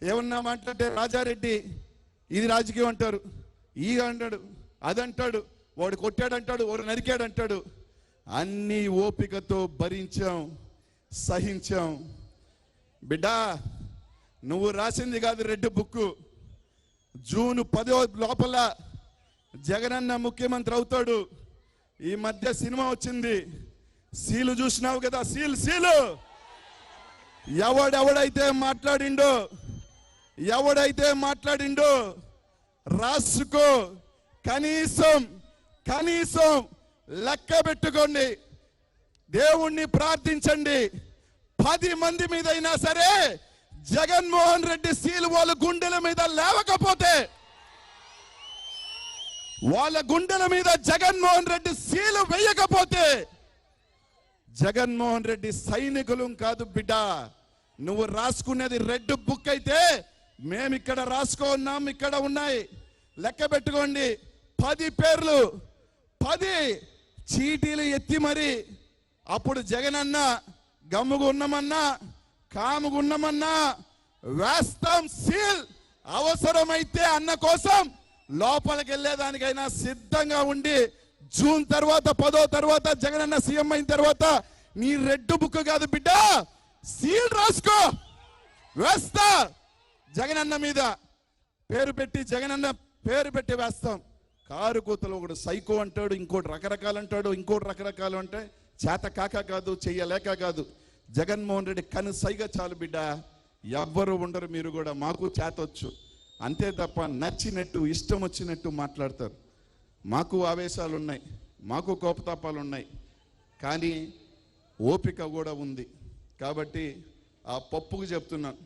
ఏమన్నా మాట్లాడితే రాజారెడ్డి ఇది రాజకీయం అంటారు, ఈ అంటాడు, అదంటాడు, వాడు కొట్టాడంటాడు, వాడు నరికాడంటాడు. అన్నీ ఓపికతో భరించాం, సహించాం. బిడ్డా, నువ్వు రాసింది కాదు రెడ్ బుక్. జూన్ 10 లోపల జగనన్న ముఖ్యమంత్రి అవుతాడు. ఈ మధ్య సినిమా వచ్చింది, సీలు చూసినావు కదా, సీలు. ఎవడైతే మాట్లాడిండో రాసుకో. కనీసం లెక్క పెట్టుకోండి. దేవుణ్ణి ప్రార్థించండి. 10 మంది మీద అయినా సరే జగన్మోహన్ రెడ్డి సీలు వాళ్ళ గుండెల మీద లేవకపోతే, వాళ్ళ గుండెల మీద జగన్మోహన్ రెడ్డి సీలు వేయకపోతే జగన్మోహన్ రెడ్డి సైనికులు కాదు బిడ్డ. నువ్వు రాసుకునేది రెడ్ బుక్ అయితే మేమిక్కడ రాసుకున్నాం, ఇక్కడ ఉన్నాయి. లెక్క పెట్టుకోండి. 10 పేర్లు, 10 చీటీలు ఎత్తి మరి అప్పుడు జగనన్న గమ్ముగున్నమన్నా కాముగున్నమన్నా వేస్తాం సీల్. అవసరమైతే అన్న కోసం లోపలికి వెళ్ళేదానికైనా సిద్ధంగా ఉండి జూన్ తర్వాత 10 తర్వాత జగనన్న సీఎం అయిన తర్వాత నీ రెడ్ బుక్ కాదు బిడ్డ, సీల్ రాసుకో. వేస్తా జగనన్న మీద జగనన్న పేరు పెట్టి వేస్తాం. కారు కూతలు ఒకడు సైకో అంటాడు, ఇంకోటి రకరకాలు అంటాడు, ఇంకోటి రకరకాలు అంటే చేత కాక కాదు, చెయ్యలేక కాదు. జగన్మోహన్ రెడ్డి కనుసైగా చాలు బిడ్డ, ఎవ్వరు ఉండరు. మీరు కూడా మాకు చేతొచ్చు అంతే తప్ప నచ్చినట్టు ఇష్టం వచ్చినట్టు మాట్లాడతారు. మాకు ఆవేశాలు ఉన్నాయి, మాకు కోపతాపాలు ఉన్నాయి, కానీ ఓపిక కూడా ఉంది. కాబట్టి ఆ పప్పుకు చెప్తున్నాను,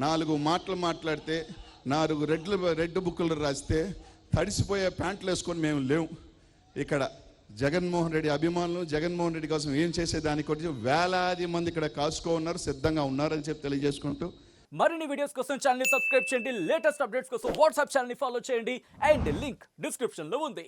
4 మాటలు మాట్లాడితే 4 రెడ్ బుక్కులు రాస్తే తడిసిపోయే ప్యాంట్లు వేసుకొని మేము లేవు. ఇక్కడ జగన్మోహన్ రెడ్డి అభిమానులు, జగన్మోహన్ రెడ్డి కోసం ఏం చేసేదానికి కొట్టి వేలాది మంది ఇక్కడ కాసుకో ఉన్నారు, సిద్ధంగా ఉన్నారని చెప్పి తెలియజేసుకుంటూ, మరిన్ని వీడియోస్ కోసం ఛానల్ ని సబ్స్క్రైబ్ చేయండి. లేటెస్ట్ అప్డేట్స్ కోసం వాట్సాప్ ఛానల్ ని ఫాలో చేయండి. అండ్ లింక్ డిస్క్రిప్షన్ లో ఉంది.